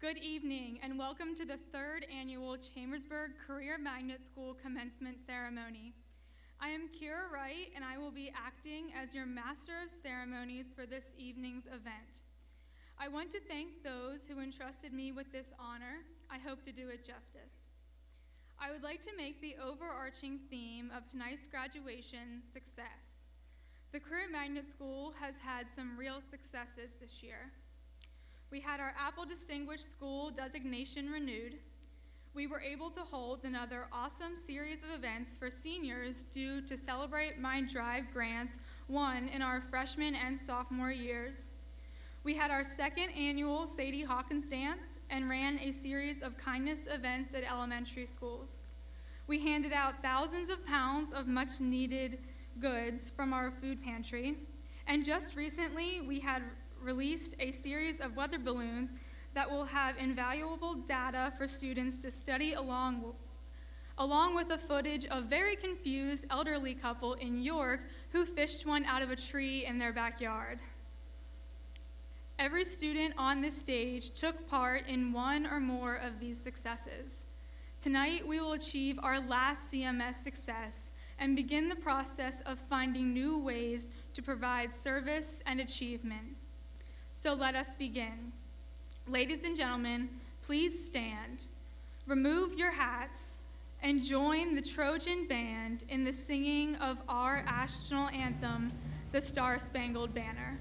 Good evening and welcome to the third annual Chambersburg Career Magnet School Commencement Ceremony. I am Kira Wright and I will be acting as your Master of Ceremonies for this evening's event. I want to thank those who entrusted me with this honor. I hope to do it justice. I would like to make the overarching theme of tonight's graduation success. The Career Magnet School has had some real successes this year. We had our Apple Distinguished School designation renewed. We were able to hold another awesome series of events for seniors due to Celebrate My Drive grants won in our freshman and sophomore years. We had our second annual Sadie Hawkins Dance and ran a series of kindness events at elementary schools. We handed out thousands of pounds of much needed goods from our food pantry. And just recently, we had released a series of weather balloons that will have invaluable data for students to study along with the footage of a very confused elderly couple in York who fished one out of a tree in their backyard. Every student on this stage took part in one or more of these successes. Tonight, we will achieve our last CMS success and begin the process of finding new ways to provide service and achievement. So let us begin. Ladies and gentlemen, please stand, remove your hats, and join the Trojan Band in the singing of our national anthem, the Star-Spangled Banner.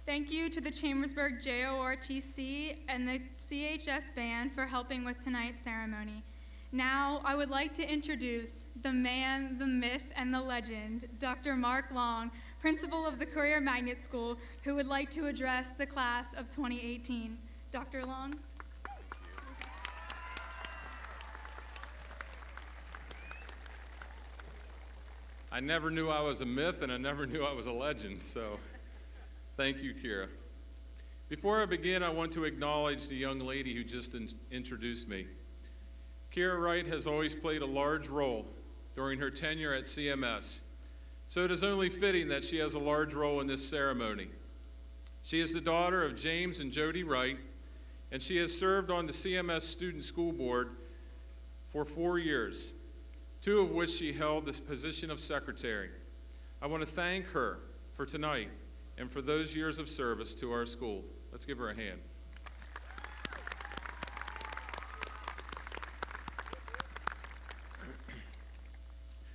Thank you to the Chambersburg JORTC and the CHS Band for helping with tonight's ceremony. Now, I would like to introduce the man, the myth, and the legend, Dr. Mark Long, principal of the Career Magnet School, who would like to address the class of 2018. Dr. Long. I never knew I was a myth, and I never knew I was a legend, so thank you, Kira. Before I begin, I want to acknowledge the young lady who just introduced me. Kira Wright has always played a large role during her tenure at CMS, so it is only fitting that she has a large role in this ceremony. She is the daughter of James and Jody Wright, and she has served on the CMS Student School Board for 4 years, 2 of which she held the position of secretary. I want to thank her for tonight and for those years of service to our school. Let's give her a hand.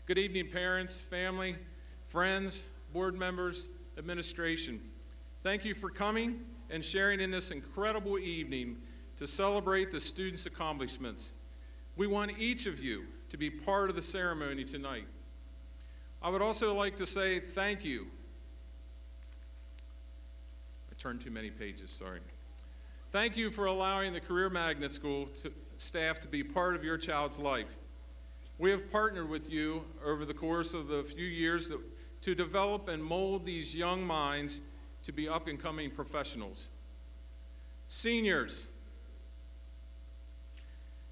Good evening, parents, family, friends, board members, administration. Thank you for coming and sharing in this incredible evening to celebrate the students' accomplishments. We want each of you to be part of the ceremony tonight. I would also like to say thank you. I turned too many pages, sorry. Thank you for allowing the Career Magnet School staff to be part of your child's life. We have partnered with you over the course of the few years to develop and mold these young minds to be up-and-coming professionals. Seniors,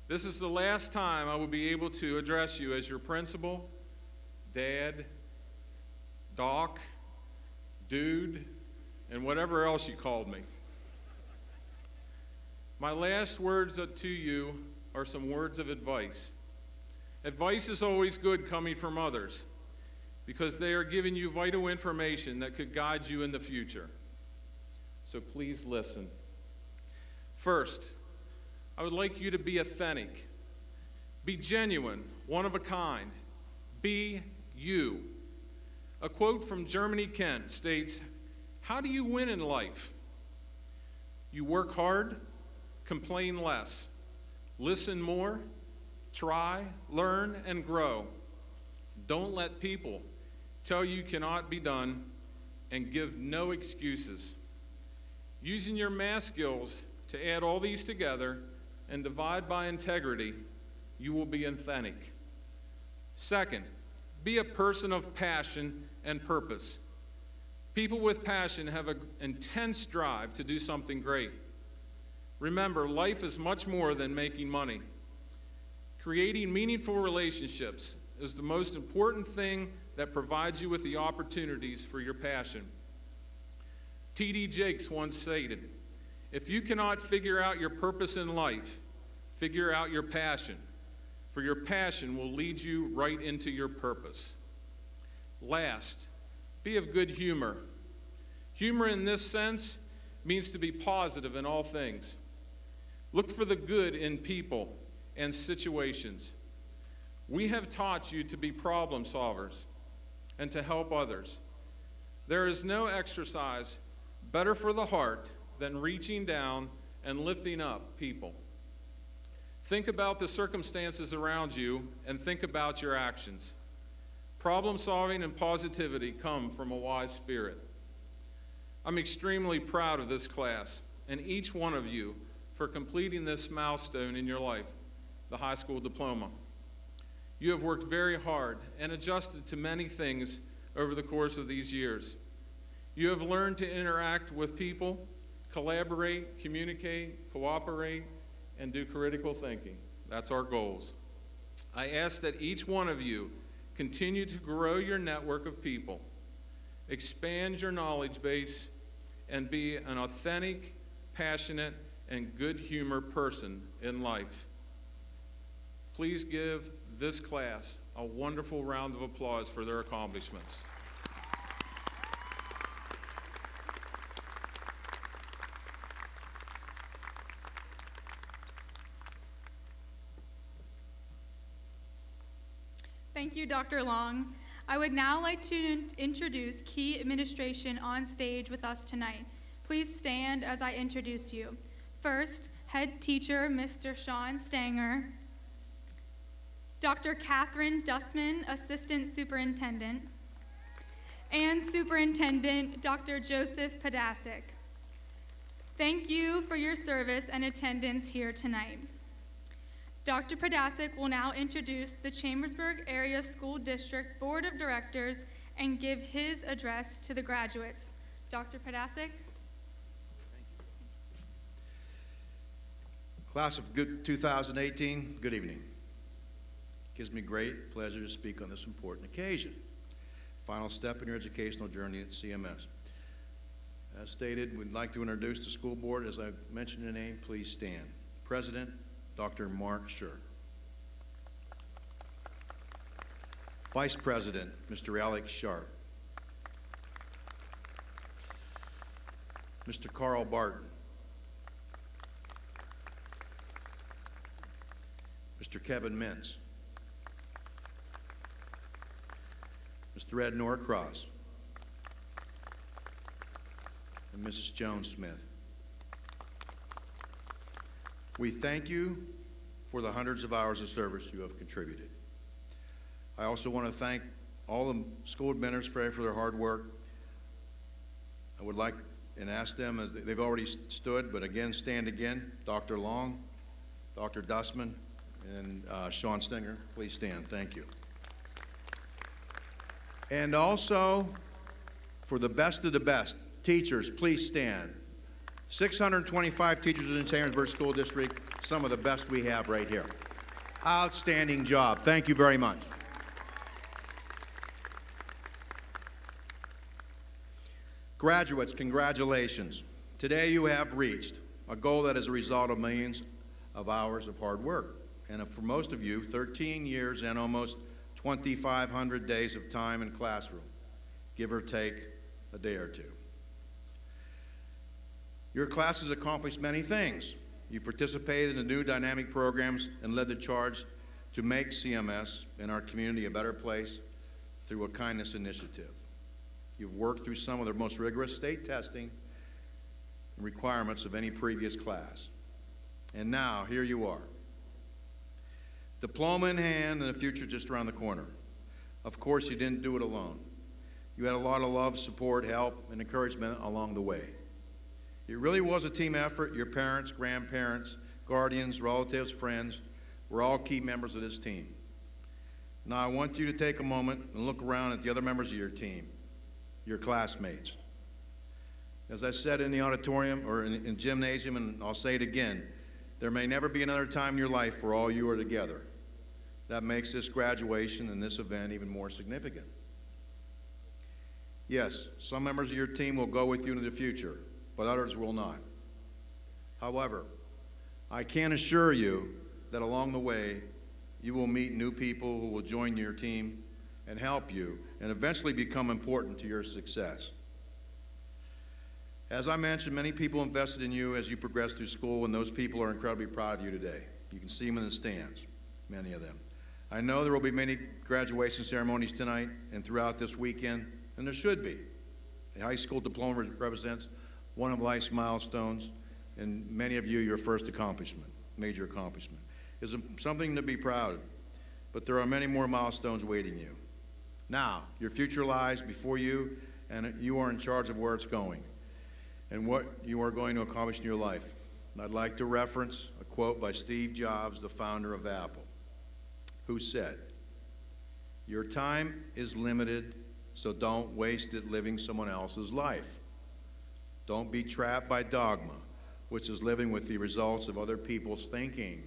this is the last time I will be able to address you as your principal, dad, doc, dude, and whatever else you called me. My last words to you are some words of advice. Advice is always good coming from others because they are giving you vital information that could guide you in the future. So please listen. First, I would like you to be authentic. Be genuine, one of a kind. Be you. A quote from Germany Kent states, "How do you win in life? You work hard, complain less, listen more, try, learn, and grow. Don't let people tell you cannot be done, and give no excuses. Using your math skills to add all these together and divide by integrity, you will be authentic. Second, be a person of passion and purpose. People with passion have an intense drive to do something great. Remember, life is much more than making money. Creating meaningful relationships is the most important thing that provides you with the opportunities for your passion. T.D. Jakes once stated, "If you cannot figure out your purpose in life, figure out your passion, for your passion will lead you right into your purpose." Last, be of good humor. Humor in this sense means to be positive in all things. Look for the good in people and situations. We have taught you to be problem solvers and to help others. There is no exercise better for the heart than reaching down and lifting up people. Think about the circumstances around you and think about your actions. Problem solving and positivity come from a wise spirit. I'm extremely proud of this class and each one of you for completing this milestone in your life, the high school diploma. You have worked very hard and adjusted to many things over the course of these years. You have learned to interact with people, collaborate, communicate, cooperate, and do critical thinking. That's our goals. I ask that each one of you continue to grow your network of people, expand your knowledge base, and be an authentic, passionate, and good humor person in life. Please give this class a wonderful round of applause for their accomplishments. Thank you, Dr. Long. I would now like to introduce key administration on stage with us tonight. Please stand as I introduce you. First, head teacher, Mr. Sean Stanger. Dr. Catherine Dussman, assistant superintendent. And Superintendent Dr. Joseph Podasic. Thank you for your service and attendance here tonight. Dr. Podasic will now introduce the Chambersburg Area School District Board of Directors and give his address to the graduates. Dr. Podasic. Class of 2018, good evening. It gives me great pleasure to speak on this important occasion. Final step in your educational journey at CMS. As stated, we'd like to introduce the school board. As I mentioned your name, please stand. President, Dr. Mark Scher. Vice President, Mr. Alex Sharp. Mr. Carl Barton. Mr. Kevin Mintz. Mr. Ed Norcross. And Mrs. Joan Smith. We thank you for the hundreds of hours of service you have contributed. I also want to thank all the school administrators for their hard work. I would like and ask them, as they've already stood, but again, stand again. Dr. Long, Dr. Dussman, and Sean Stinger, please stand. Thank you. And also, for the best of the best, teachers, please stand. 625 teachers in the Chambersburg School District, some of the best we have right here. Outstanding job. Thank you very much. Graduates, congratulations. Today you have reached a goal that is a result of millions of hours of hard work. And for most of you, 13 years and almost 2,500 days of time in classroom, give or take a day or two. Your class has accomplished many things. You participated in the new dynamic programs and led the charge to make CMS and our community a better place through a kindness initiative. You've worked through some of the most rigorous state testing requirements of any previous class. And now, here you are. Diploma in hand and the future just around the corner. Of course, you didn't do it alone. You had a lot of love, support, help, and encouragement along the way. It really was a team effort. Your parents, grandparents, guardians, relatives, friends were all key members of this team. Now, I want you to take a moment and look around at the other members of your team, your classmates. As I said in the auditorium or in gymnasium, and I'll say it again, there may never be another time in your life where all you are together. That makes this graduation and this event even more significant. Yes, some members of your team will go with you into the future, but others will not. However, I can assure you that along the way, you will meet new people who will join your team and help you and eventually become important to your success. As I mentioned, many people invested in you as you progress through school, and those people are incredibly proud of you today. You can see them in the stands, many of them. I know there will be many graduation ceremonies tonight and throughout this weekend, and there should be. A high school diploma represents one of life's milestones, and many of you, your first accomplishment, major accomplishment, is something to be proud of. But there are many more milestones waiting you. Now, your future lies before you, and you are in charge of where it's going and what you are going to accomplish in your life. And I'd like to reference a quote by Steve Jobs, the founder of Apple, who said, "Your time is limited, so don't waste it living someone else's life. Don't be trapped by dogma, which is living with the results of other people's thinking.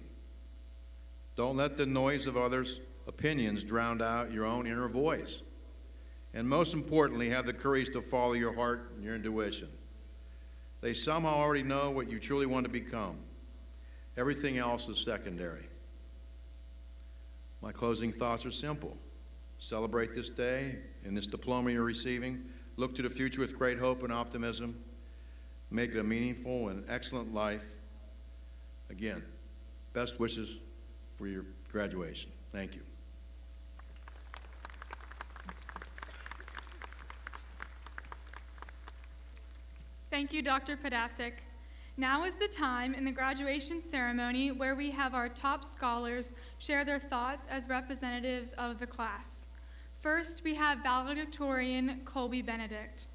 Don't let the noise of others' opinions drown out your own inner voice. And most importantly, have the courage to follow your heart and your intuition. They somehow already know what you truly want to become. Everything else is secondary." My closing thoughts are simple. Celebrate this day and this diploma you're receiving. Look to the future with great hope and optimism. Make it a meaningful and excellent life. Again, best wishes for your graduation. Thank you. Thank you, Dr. Podasic. Now is the time in the graduation ceremony where we have our top scholars share their thoughts as representatives of the class. First, we have Valedictorian Colby Benedict.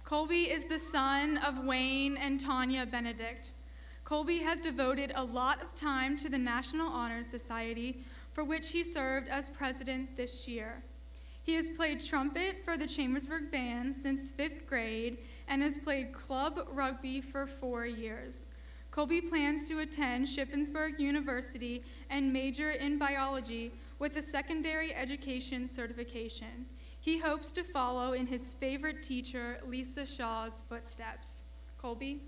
Colby is the son of Wayne and Tanya Benedict. Colby has devoted a lot of time to the National Honor Society, for which he served as president this year. He has played trumpet for the Chambersburg Band since 5th grade and has played club rugby for 4 years. Colby plans to attend Shippensburg University and major in biology with a secondary education certification. He hopes to follow in his favorite teacher, Lisa Shaw's footsteps. Colby?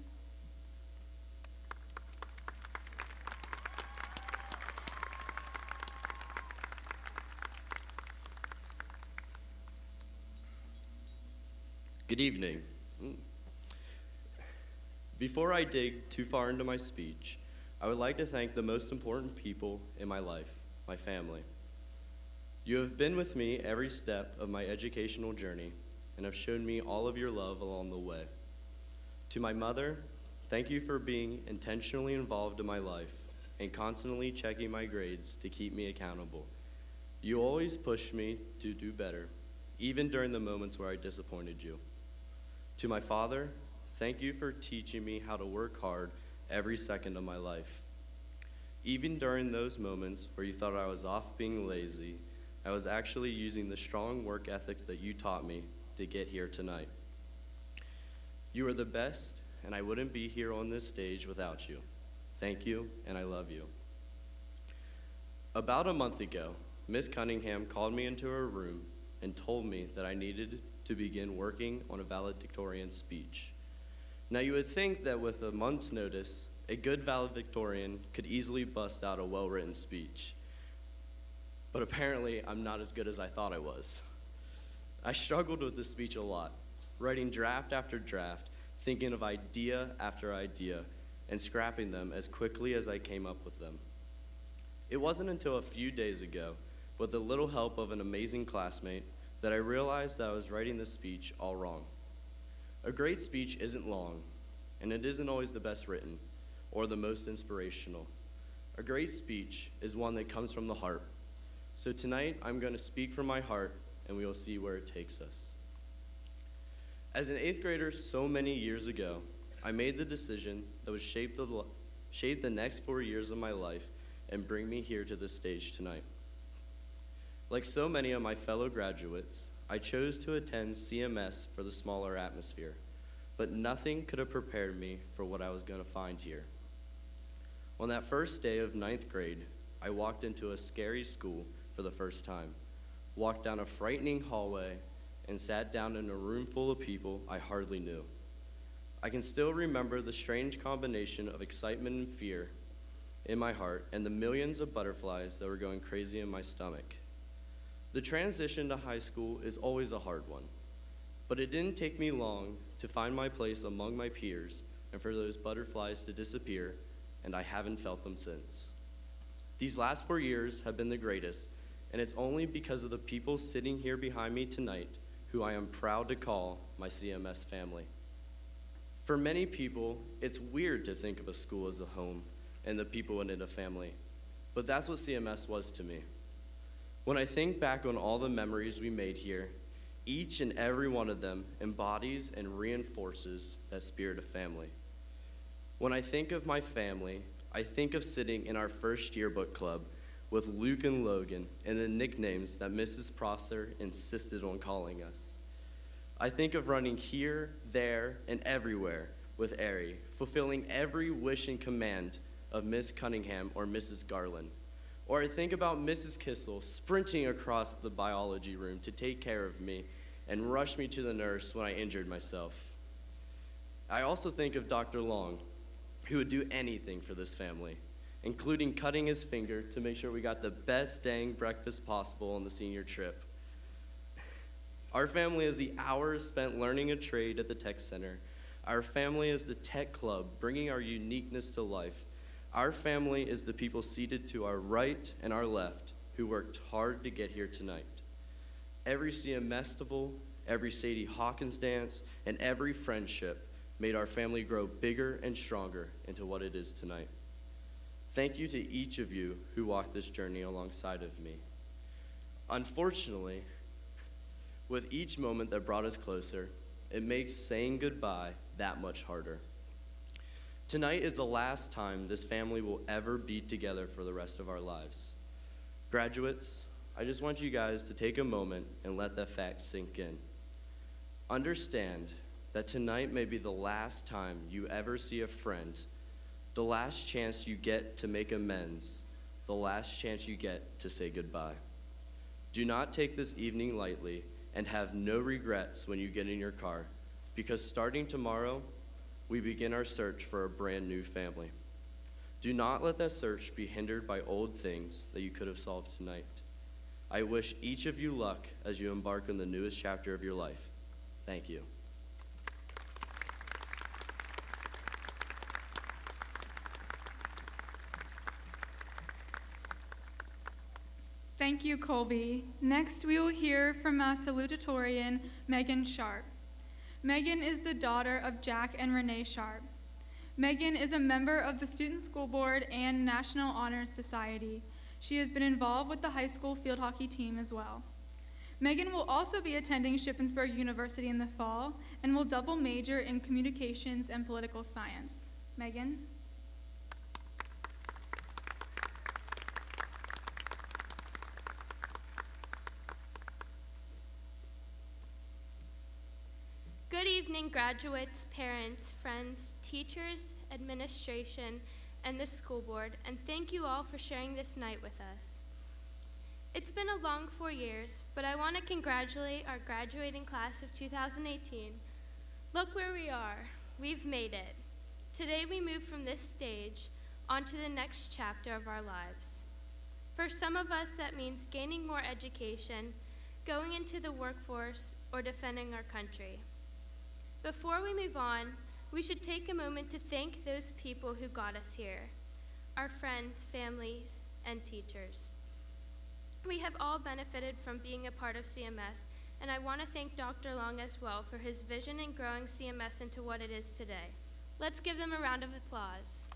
Good evening. Before I dig too far into my speech, I would like to thank the most important people in my life, my family. You have been with me every step of my educational journey and have shown me all of your love along the way. To my mother, thank you for being intentionally involved in my life and constantly checking my grades to keep me accountable. You always pushed me to do better, even during the moments where I disappointed you. To my father, Thank you for teaching me how to work hard every second of my life. Even during those moments where you thought I was off being lazy, I was actually using the strong work ethic that you taught me to get here tonight. You are the best, and I wouldn't be here on this stage without you. Thank you, and I love you. About a month ago, Miss Cunningham called me into her room and told me that I needed to begin working on a valedictorian speech. Now, you would think that with a month's notice, a good valedictorian could easily bust out a well-written speech. But apparently, I'm not as good as I thought I was. I struggled with this speech a lot, writing draft after draft, thinking of idea after idea, and scrapping them as quickly as I came up with them. It wasn't until a few days ago, with the little help of an amazing classmate, that I realized that I was writing this speech all wrong. A great speech isn't long, and it isn't always the best written or the most inspirational. A great speech is one that comes from the heart. So tonight, I'm going to speak from my heart, and we will see where it takes us. As an 8th grader so many years ago, I made the decision that would shape the next 4 years of my life and bring me here to this stage tonight. Like so many of my fellow graduates, I chose to attend CMS for the smaller atmosphere, but nothing could have prepared me for what I was going to find here. On that first day of 9th grade, I walked into a scary school for the first time, walked down a frightening hallway, and sat down in a room full of people I hardly knew. I can still remember the strange combination of excitement and fear in my heart and the millions of butterflies that were going crazy in my stomach. The transition to high school is always a hard one, but it didn't take me long to find my place among my peers and for those butterflies to disappear, and I haven't felt them since. These last 4 years have been the greatest, and it's only because of the people sitting here behind me tonight who I am proud to call my CMS family. For many people, it's weird to think of a school as a home and the people in it a family, but that's what CMS was to me. When I think back on all the memories we made here, each and every one of them embodies and reinforces that spirit of family. When I think of my family, I think of sitting in our first yearbook club with Luke and Logan and the nicknames that Mrs. Prosser insisted on calling us. I think of running here, there, and everywhere with Ari, fulfilling every wish and command of Miss Cunningham or Mrs. Garland. Or I think about Mrs. Kissel sprinting across the biology room to take care of me and rush me to the nurse when I injured myself. I also think of Dr. Long, who would do anything for this family, including cutting his finger to make sure we got the best dang breakfast possible on the senior trip. Our family is the hours spent learning a trade at the tech center. Our family is the tech club, bringing our uniqueness to life. Our family is the people seated to our right and our left who worked hard to get here tonight. Every CMStival, every Sadie Hawkins dance, and every friendship made our family grow bigger and stronger into what it is tonight. Thank you to each of you who walked this journey alongside of me. Unfortunately, with each moment that brought us closer, it makes saying goodbye that much harder. Tonight is the last time this family will ever be together for the rest of our lives. Graduates, I just want you guys to take a moment and let that fact sink in. Understand that tonight may be the last time you ever see a friend, the last chance you get to make amends, the last chance you get to say goodbye. Do not take this evening lightly and have no regrets when you get in your car, because starting tomorrow, we begin our search for a brand new family. Do not let that search be hindered by old things that you could have solved tonight. I wish each of you luck as you embark on the newest chapter of your life. Thank you. Thank you, Colby. Next, we will hear from our Salutatorian, Megan Sharp. Megan is the daughter of Jack and Renee Sharp. Megan is a member of the Student School Board and National Honor Society. She has been involved with the high school field hockey team as well. Megan will also be attending Shippensburg University in the fall and will double major in communications and political science. Megan? Good evening, graduates, parents, friends, teachers, administration, and the school board, and thank you all for sharing this night with us. It's been a long 4 years, but I want to congratulate our graduating class of 2018. Look where we are. We've made it. Today we move from this stage onto the next chapter of our lives. For some of us, that means gaining more education, going into the workforce, or defending our country. Before we move on, we should take a moment to thank those people who got us here, our friends, families, and teachers. We have all benefited from being a part of CMS, and I want to thank Dr. Long as well for his vision in growing CMS into what it is today. Let's give them a round of applause.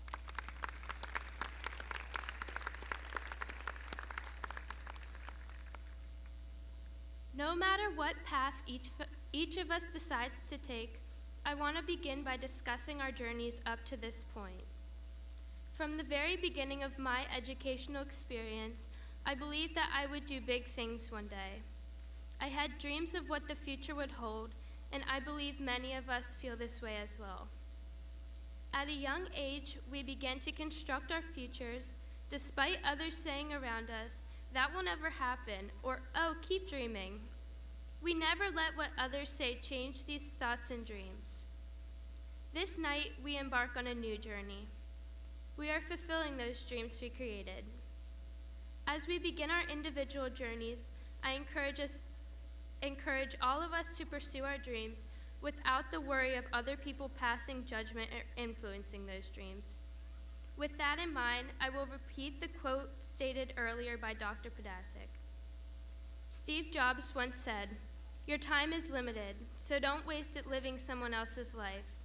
No matter what path each of us decides to take, I want to begin by discussing our journeys up to this point. From the very beginning of my educational experience, I believed that I would do big things one day. I had dreams of what the future would hold, and I believe many of us feel this way as well. At a young age, we began to construct our futures, despite others saying around us, "That will never happen," or "Oh, keep dreaming." We never let what others say change these thoughts and dreams. This night, we embark on a new journey. We are fulfilling those dreams we created. As we begin our individual journeys, I encourage all of us to pursue our dreams without the worry of other people passing judgment or influencing those dreams. With that in mind, I will repeat the quote stated earlier by Dr. Podasic. Steve Jobs once said, "Your time is limited, so don't waste it living someone else's life.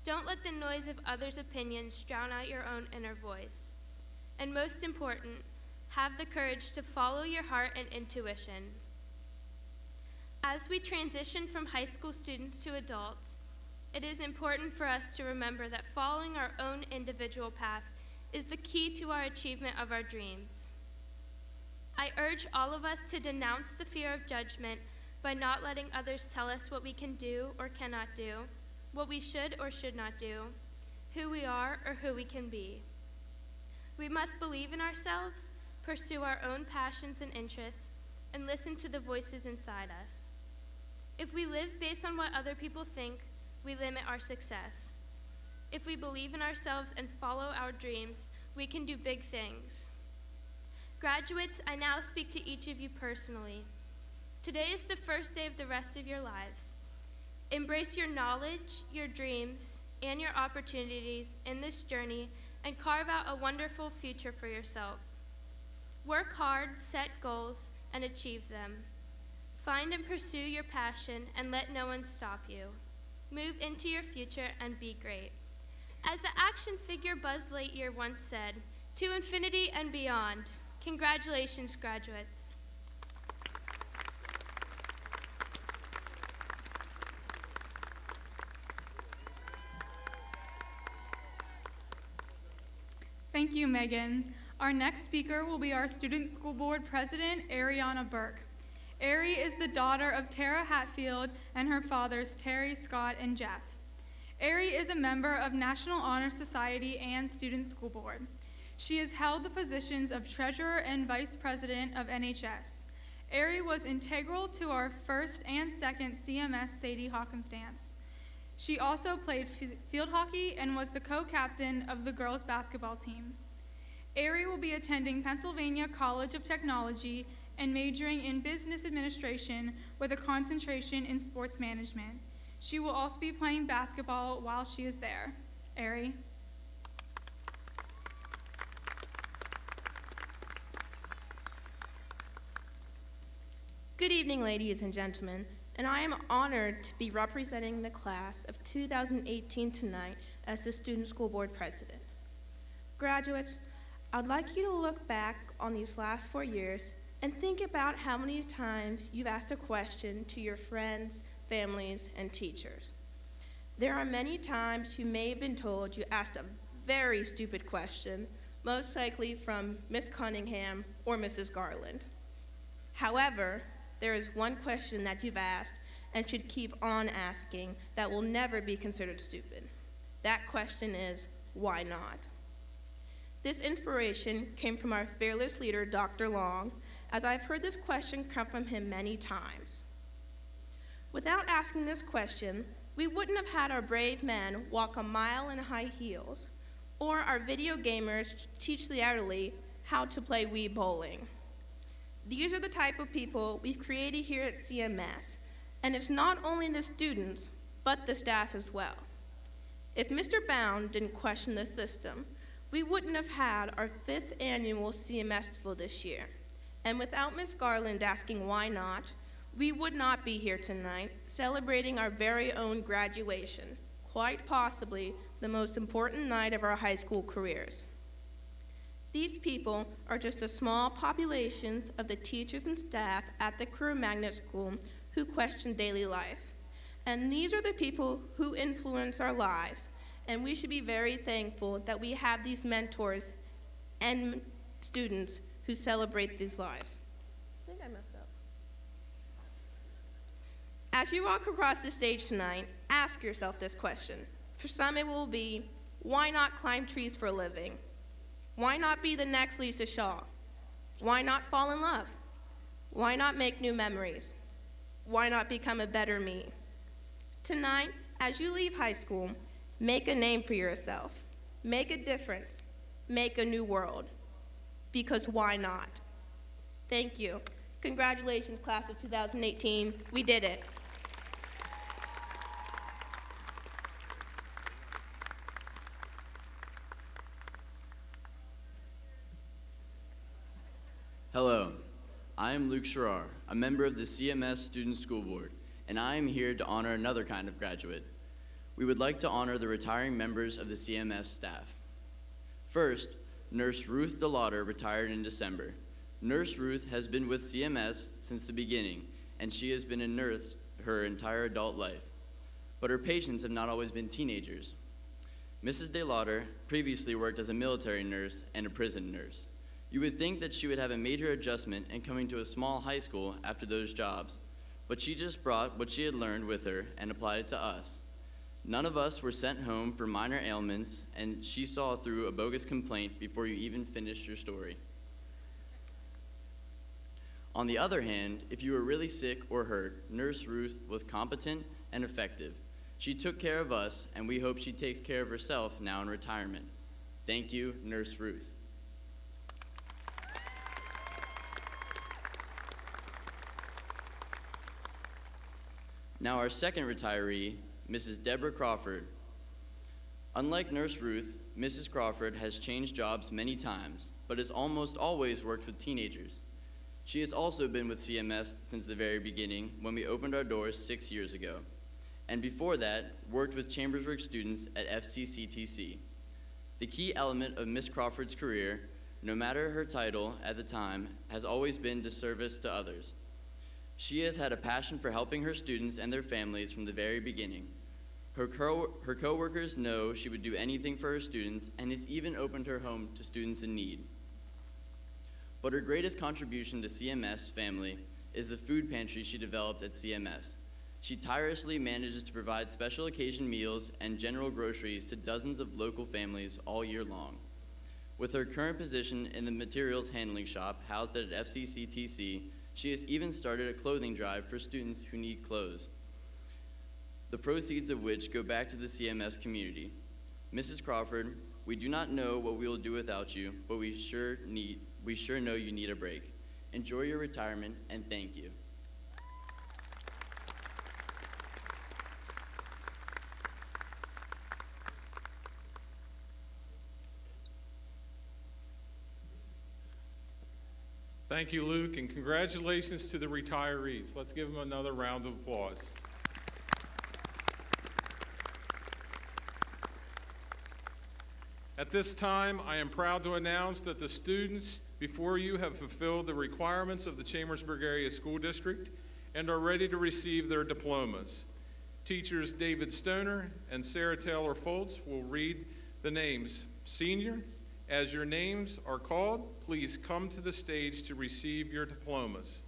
Don't let the noise of others' opinions drown out your own inner voice. And most important, have the courage to follow your heart and intuition." As we transition from high school students to adults, it is important for us to remember that following our own individual path is the key to our achievement of our dreams. I urge all of us to denounce the fear of judgment by not letting others tell us what we can do or cannot do, what we should or should not do, who we are or who we can be. We must believe in ourselves, pursue our own passions and interests, and listen to the voices inside us. If we live based on what other people think, we limit our success. If we believe in ourselves and follow our dreams, we can do big things. Graduates, I now speak to each of you personally. Today is the first day of the rest of your lives. Embrace your knowledge, your dreams, and your opportunities in this journey and carve out a wonderful future for yourself. Work hard, set goals, and achieve them. Find and pursue your passion and let no one stop you. Move into your future and be great. As the action figure Buzz Lightyear once said, "To infinity and beyond." Congratulations, graduates. Thank you, Megan. Our next speaker will be our Student School Board President, Ariana Burke. Ari is the daughter of Tara Hatfield and her fathers, Terry, Scott, and Jeff. Ari is a member of National Honor Society and Student School Board. She has held the positions of Treasurer and Vice President of NHS. Ari was integral to our first and second CMS Sadie Hawkins dance. She also played field hockey and was the co-captain of the girls' basketball team. Ari will be attending Pennsylvania College of Technology and majoring in business administration with a concentration in sports management. She will also be playing basketball while she is there. Ari. Good evening, ladies and gentlemen, and I am honored to be representing the class of 2018 tonight as the Student School Board President. Graduates, I'd like you to look back on these last 4 years And think about how many times you've asked a question to your friends, families, and teachers. There are many times you may have been told you asked a very stupid question, most likely from Miss Cunningham or Mrs. Garland. However, there is one question that you've asked and should keep on asking that will never be considered stupid. That question is, why not? This inspiration came from our fearless leader, Dr. Long, as I've heard this question come from him many times. Without asking this question, we wouldn't have had our brave men walk a mile in high heels, or our video gamers teach the elderly how to play Wii bowling. These are the type of people we've created here at CMS, and it's not only the students, but the staff as well. If Mr. Bound didn't question the system, we wouldn't have had our 5th annual CMS Festival this year. And without Ms. Garland asking why not, we would not be here tonight celebrating our very own graduation, quite possibly the most important night of our high school careers. These people are just a small populations of the teachers and staff at the Career Magnet School who question daily life. And these are the people who influence our lives, and we should be very thankful that we have these mentors and students who celebrate these lives. I think I messed up. As you walk across the stage tonight, ask yourself this question. For some it will be, why not climb trees for a living? Why not be the next Lisa Shaw? Why not fall in love? Why not make new memories? Why not become a better me? Tonight, as you leave high school, make a name for yourself. Make a difference. Make a new world. Because why not? Thank you. Congratulations, class of 2018. We did it. Hello, I am Luke Sherrar, a member of the CMS Student School Board, and I am here to honor another kind of graduate. We would like to honor the retiring members of the CMS staff. First, Nurse Ruth DeLauder retired in December. Nurse Ruth has been with CMS since the beginning, and she has been a nurse her entire adult life. But her patients have not always been teenagers. Mrs. DeLauder previously worked as a military nurse and a prison nurse. You would think that she would have a major adjustment in coming to a small high school after those jobs, but she just brought what she had learned with her and applied it to us. None of us were sent home for minor ailments, and she saw through a bogus complaint before you even finished your story. On the other hand, if you were really sick or hurt, Nurse Ruth was competent and effective. She took care of us, and we hope she takes care of herself now in retirement. Thank you, Nurse Ruth. Now our second retiree, Mrs. Deborah Crawford. Unlike Nurse Ruth, Mrs. Crawford has changed jobs many times, but has almost always worked with teenagers. She has also been with CMS since the very beginning when we opened our doors 6 years ago, and before that, worked with Chambersburg students at FCCTC. The key element of Miss Crawford's career, no matter her title at the time, has always been to service to others. She has had a passion for helping her students and their families from the very beginning. Her coworkers know she would do anything for her students and has even opened her home to students in need. But her greatest contribution to CMS family is the food pantry she developed at CMS. She tirelessly manages to provide special occasion meals and general groceries to dozens of local families all year long. With her current position in the materials handling shop housed at FCCTC, she has even started a clothing drive for students who need clothes, the proceeds of which go back to the CMS community. Mrs. Crawford, we do not know what we will do without you, but we sure know you need a break. Enjoy your retirement, and thank you. Thank you, Luke, and congratulations to the retirees. Let's give them another round of applause. At this time, I am proud to announce that the students before you have fulfilled the requirements of the Chambersburg Area School District and are ready to receive their diplomas. Teachers David Stoner and Sarah Taylor Foltz will read the names. Senior, as your names are called, please come to the stage to receive your diplomas.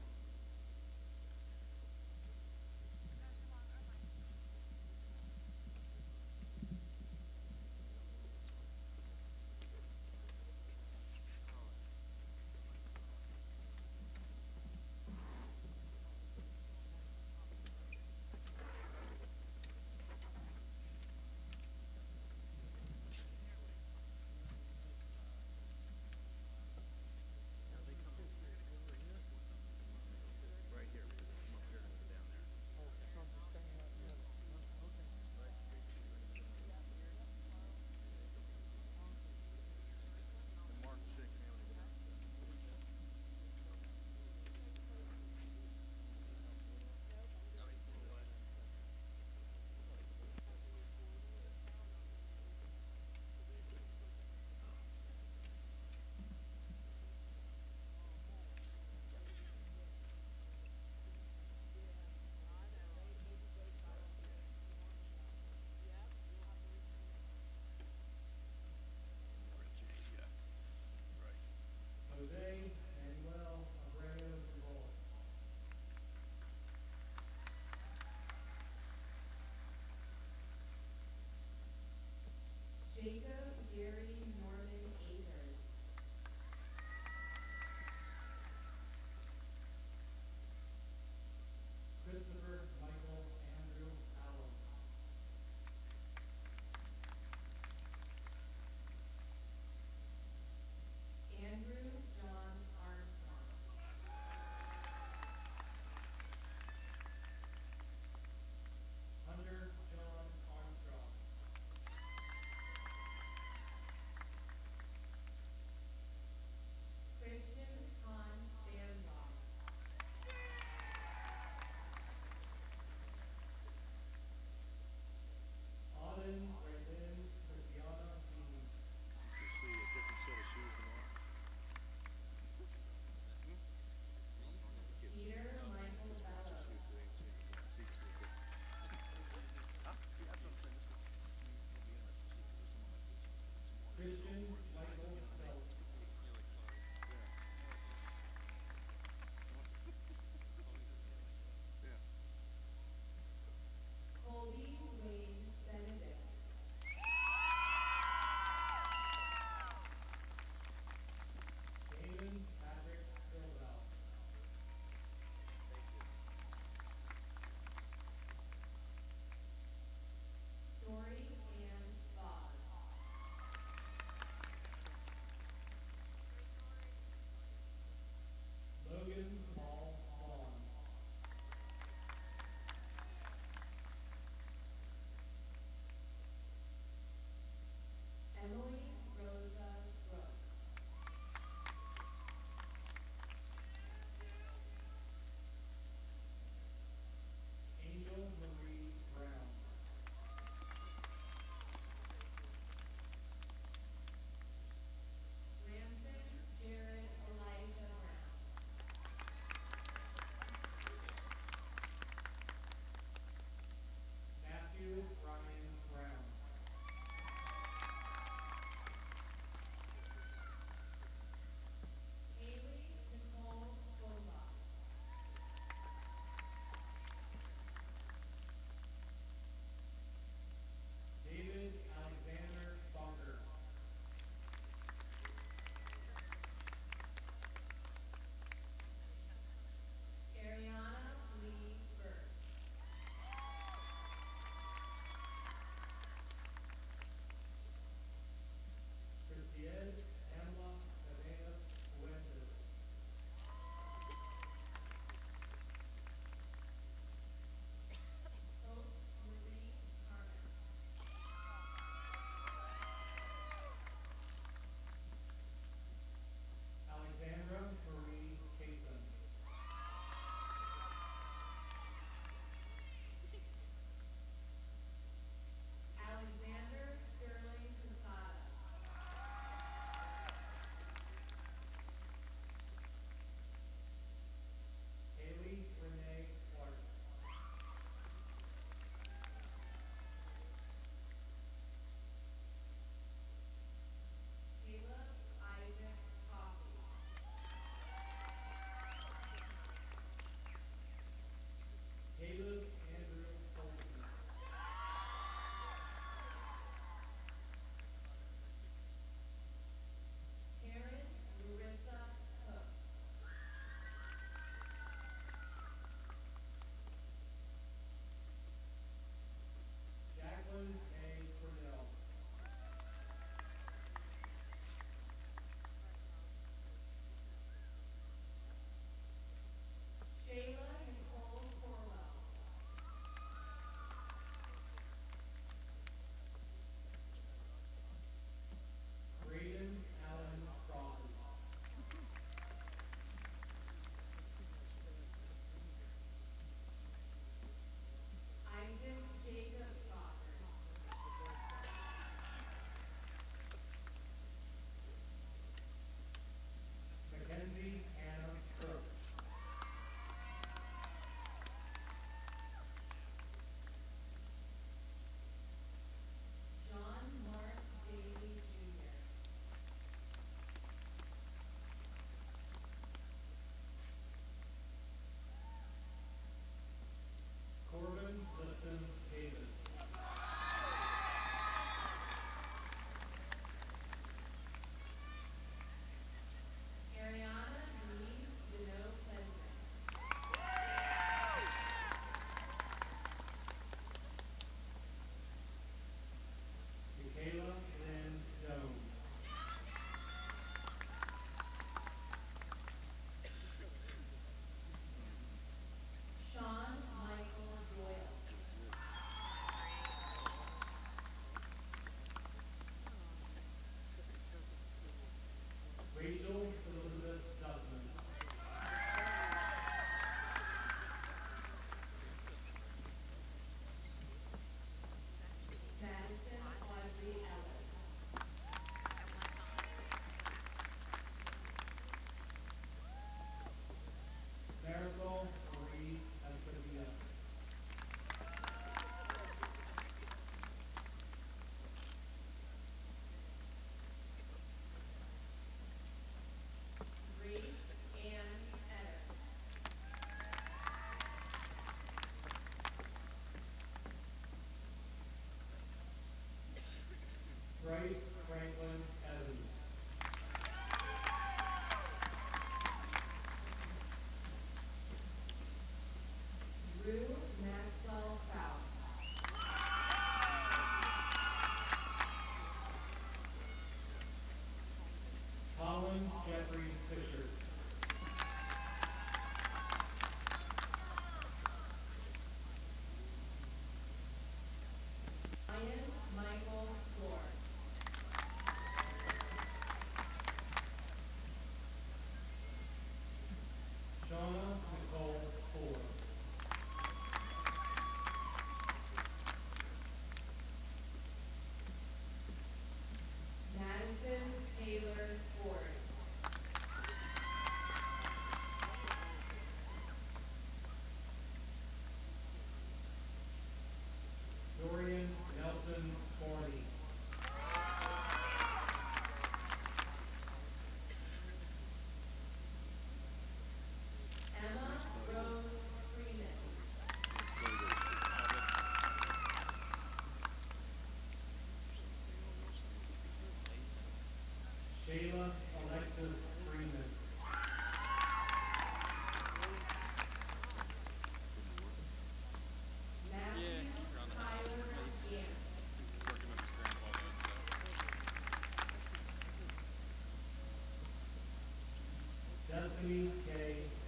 Destiny K.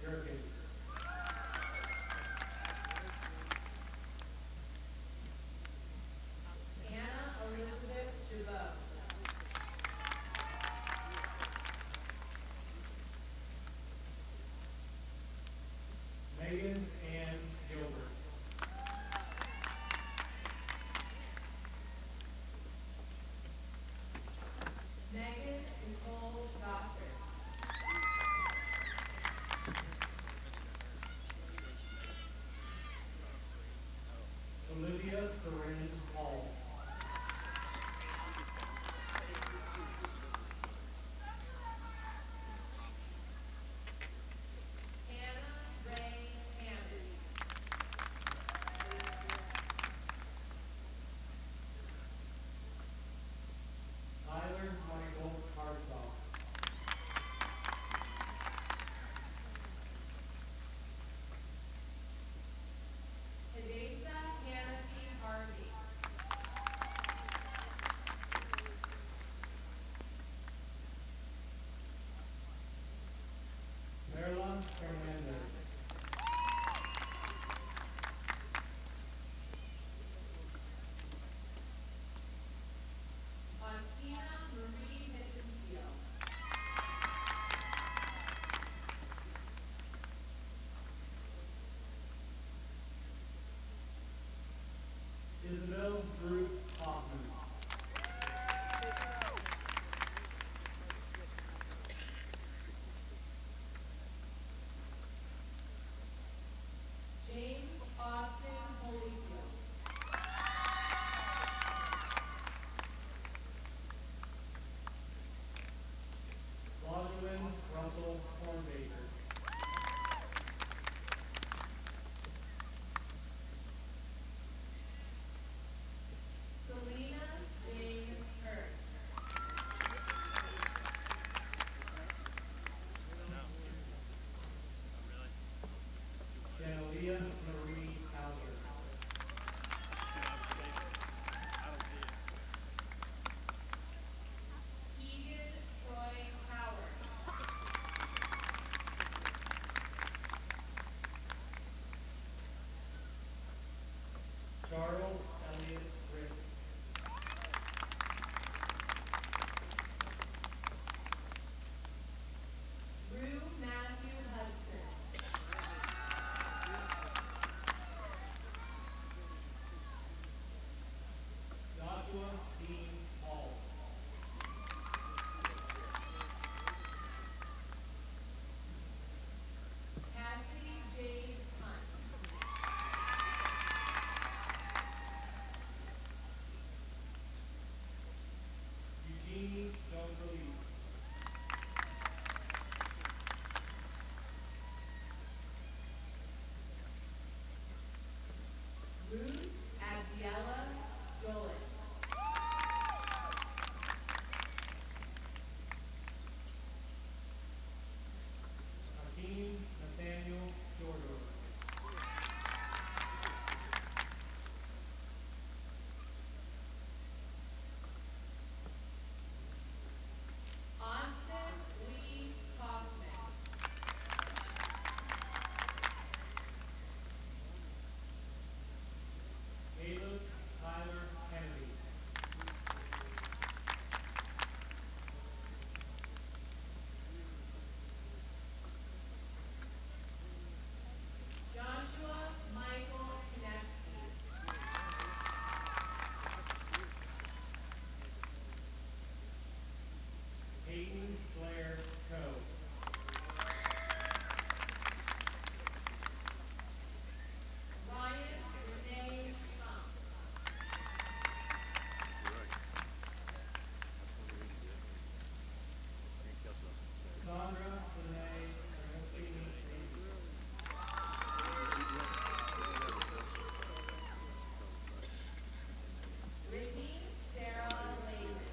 Gerkins. Anna Elizabeth Jabot. Megan Ann Gilbert. Megan Nicole Gossard. Olivia Corinne Hall. Hannah Ray Hammond. Tyler Michael Hartsoff. Hadassah Hanafi Harvey. Marla Fernandez. Faustina Marie Hickensteel. Isabel Ruth Hoffman. James Austin Holyfield. Rosalind Russell Hornbaker. Selena Jane Hurst. Janalia Marie Hauser. Keegan Troy Howard. Charles Elliott Ritz. Rue Matthew Hudson. Joshua Dean Hall. Cassidy Jade Hunt. Eugenie Doverly. Ruth Abdiella Dolan. Hakeem Nathaniel Jordan. Austin Lee Kaufman. Caleb Tyler Kennedy. Joshua Michael Konevsky. Peyton Blair Coe. Ryan Renee Funk. Sandra Renee Ernestine Davis. Brittany Sarah Lehman.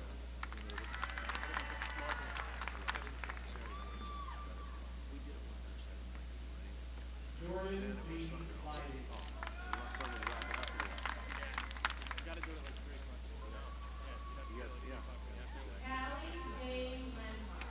Jordan B. Lighty. Callie Jane Lenhart.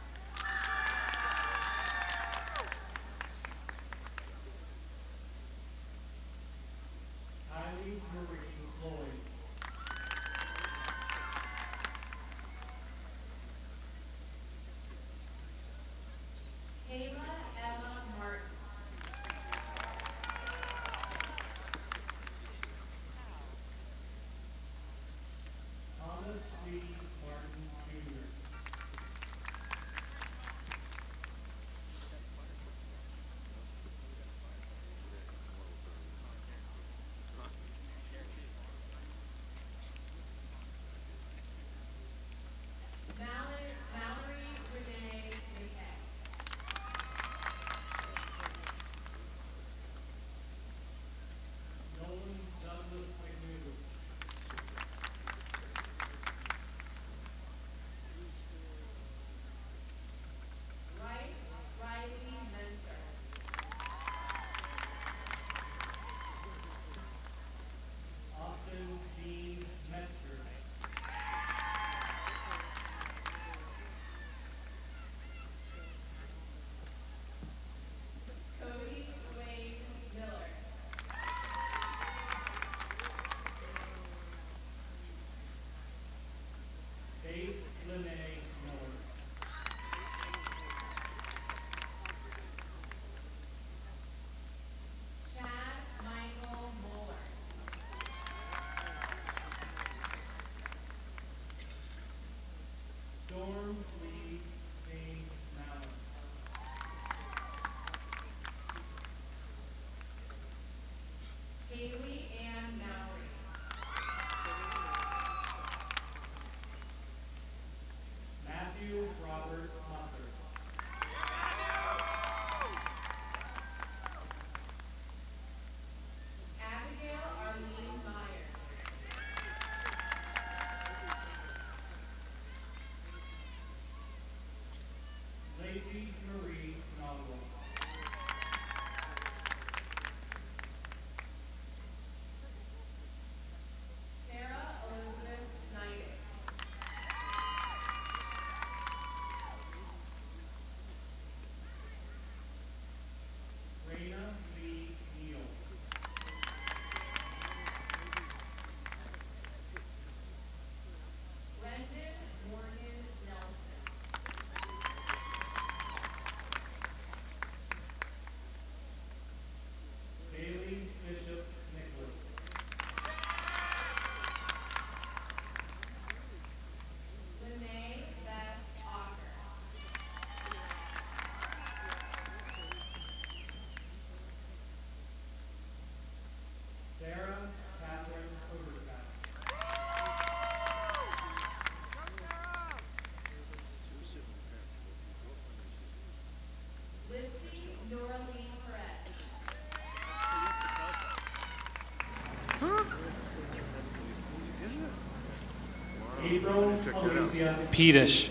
April Alicia Pedish.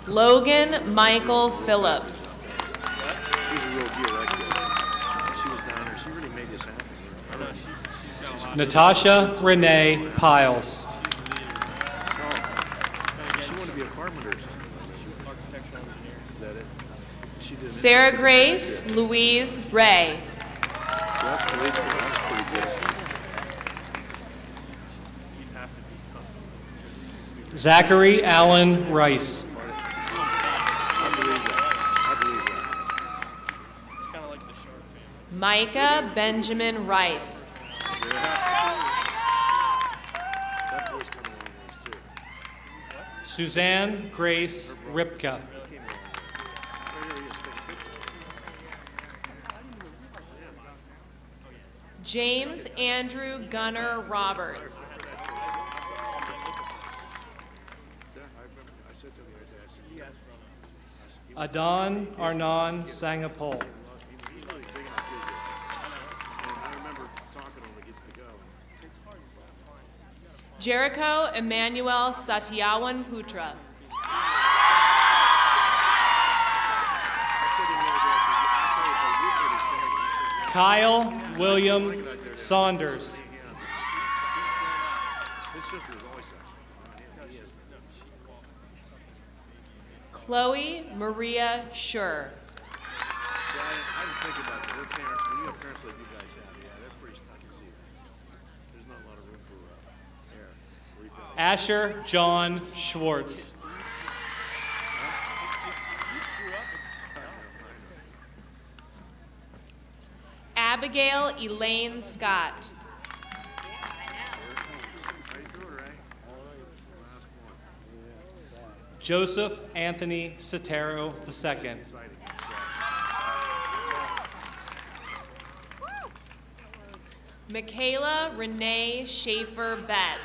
Logan Michael Phillips. She's a real deal, that kid. She was down there. She really made this happen. I know. Natasha Renee Piles. She wanted to be a carpenter. Is that it? She did. Sarah Grace Louise Ray. That's pretty good. That's pretty good. Zachary Allen Rice. I believe that. It's kind of like the short film. Micah Benjamin Rife. That boy's coming along ways too. Suzanne Grace Ripka. James Andrew Gunner Roberts. Adon Arnon Sangapol. Jericho Emmanuel Satyawan Putra. Kyle William Saunders. Chloe Maria Schur. See, I didn't think about that. Their parents, when you have parents like you guys have, yeah, they're pretty, I can see that. There's not a lot of room for error. Asher John Schwartz. Abigail Elaine Scott. Joseph Anthony Sotero II. Michaela Renee Schaefer Betts.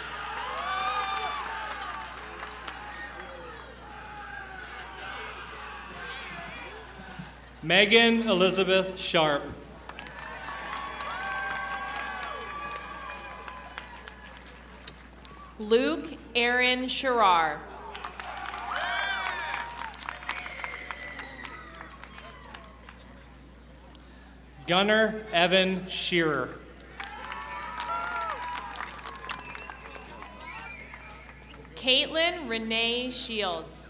Megan Elizabeth Sharp. Luke Aaron Sherrar. Gunnar Evan Shearer. Caitlin Renee Shields.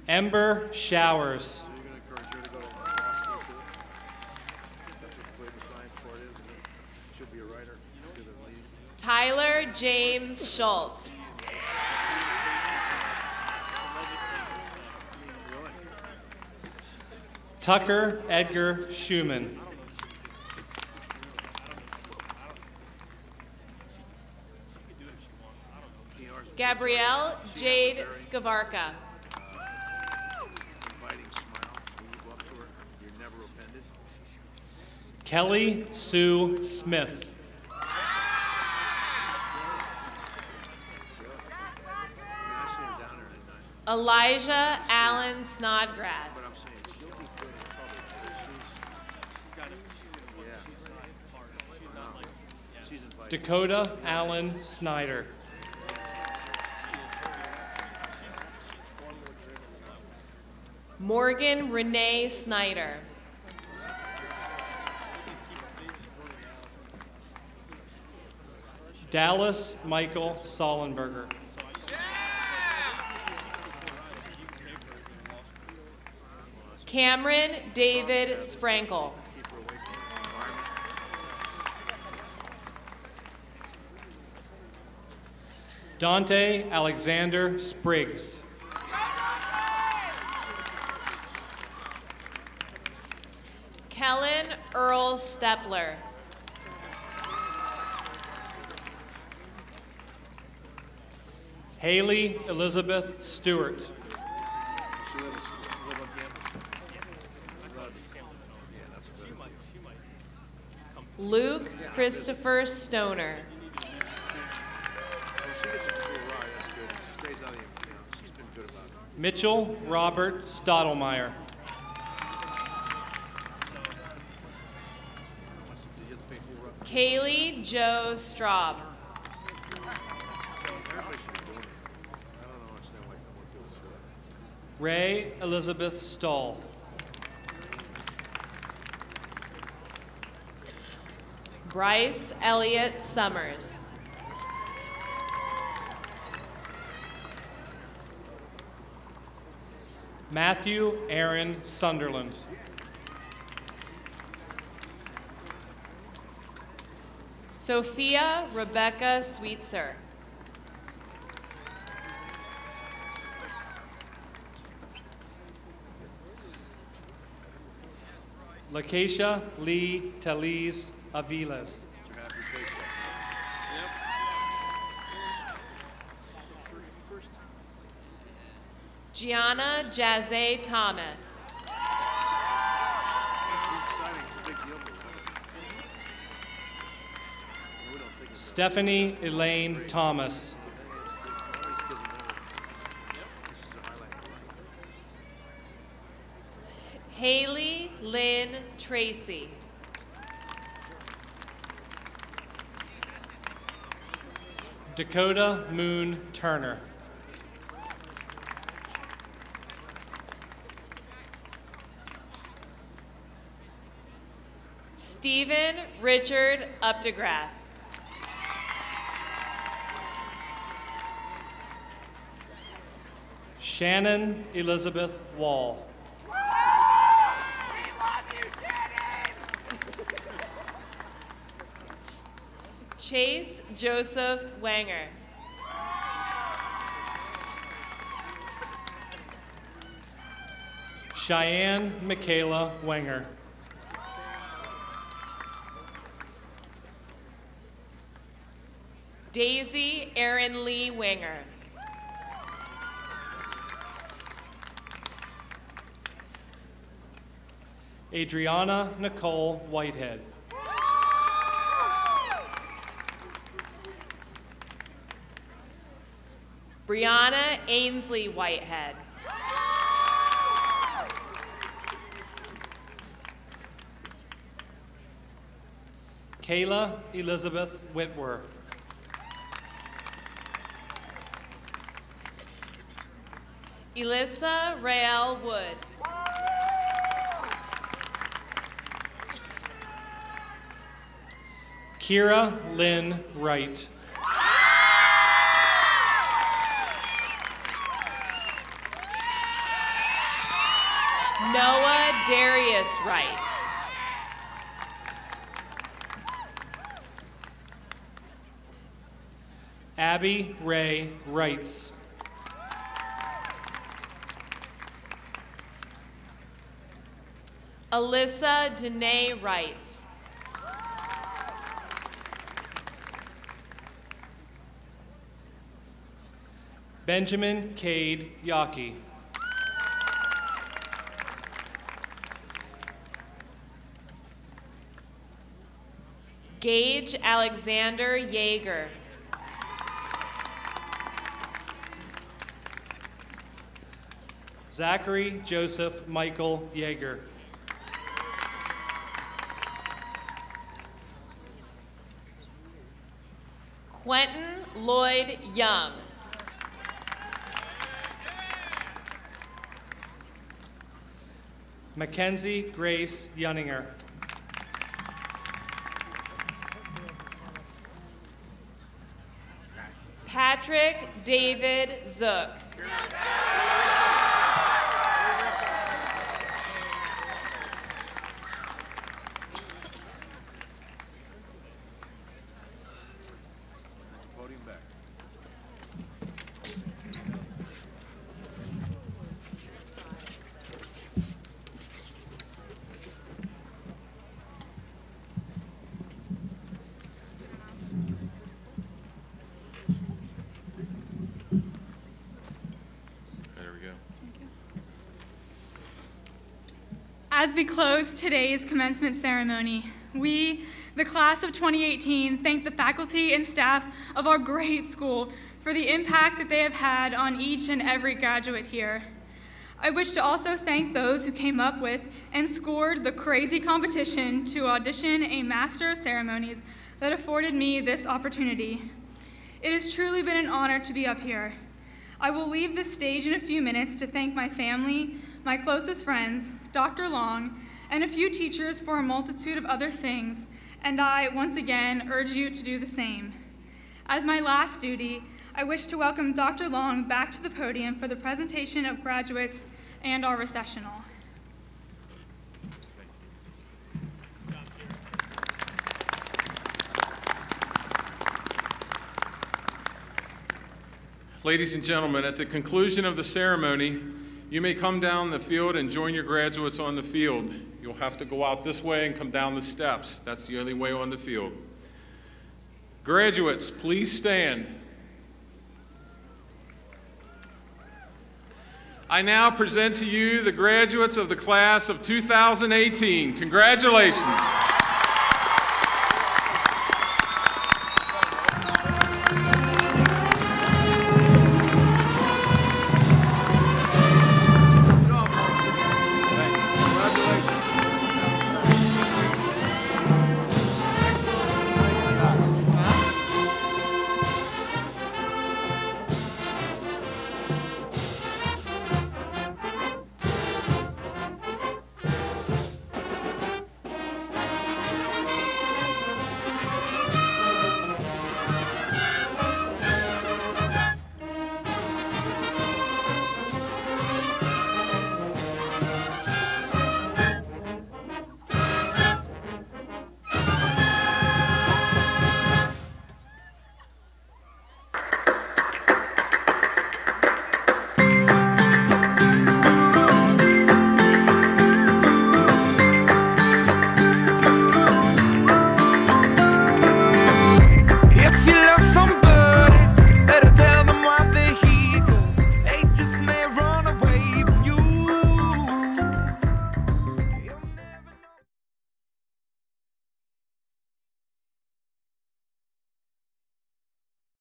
Ember Showers. Tyler James Schultz. Tucker Edgar Schumann. Gabrielle Jade Skavarka. Kelly Sue Smith. Elijah Allen Snodgrass. Dakota Allen Snyder. Morgan Renee Snyder. Dallas Michael Sollenberger. Cameron David Sprankle. Dante Alexander Spriggs. Kellen Earl Stepler. Haley Elizabeth Stewart. Luke Christopher Stoner. She gets a full ride, that's good. She stays out of the, she's been good about it. Mitchell Robert Stottlemyre. Kaylee Joe Straub. Ray Elizabeth Stoll. Bryce Elliott Summers. Matthew Aaron Sunderland. Sophia Rebecca Sweetser. Lakeisha Lee Taliz Aviles. Gianna Jazze Thomas. Stephanie Elaine Thomas. Haley Lynn Tracy. Dakota Moon Turner. Stephen Richard Updegraff. Shannon Elizabeth Wall. Chase Joseph Wanger. Cheyenne Michaela Wenger. Daisy Erin Lee Winger. Adriana Nicole Whitehead. Brianna Ainsley Whitehead. Kayla Elizabeth Whitwer. Elissa Rael Wood. Kira Lynn Wright. Noah Darius Wright. Abby Ray Wrights. Alyssa Danae Wrights. Benjamin Cade Yockey. Gage Alexander Yeager. Zachary Joseph Michael Yeager. Quentin Lloyd Young. Mackenzie Grace Yunninger. Patrick David Zook. Voting back. There we go. As we close today's commencement ceremony, we, the class of 2018, thank the faculty and staff of our great school for the impact that they have had on each and every graduate here. I wish to also thank those who came up with and scored the crazy competition to audition a Master of Ceremonies that afforded me this opportunity. It has truly been an honor to be up here. I will leave this stage in a few minutes to thank my family, my closest friends, Dr. Long, and a few teachers for a multitude of other things, and I, once again, urge you to do the same. As my last duty, I wish to welcome Dr. Long back to the podium for the presentation of graduates and our recessional. Ladies and gentlemen, at the conclusion of the ceremony, you may come down the field and join your graduates on the field. You'll have to go out this way and come down the steps. That's the only way on the field. Graduates, please stand. I now present to you the graduates of the class of 2018. Congratulations.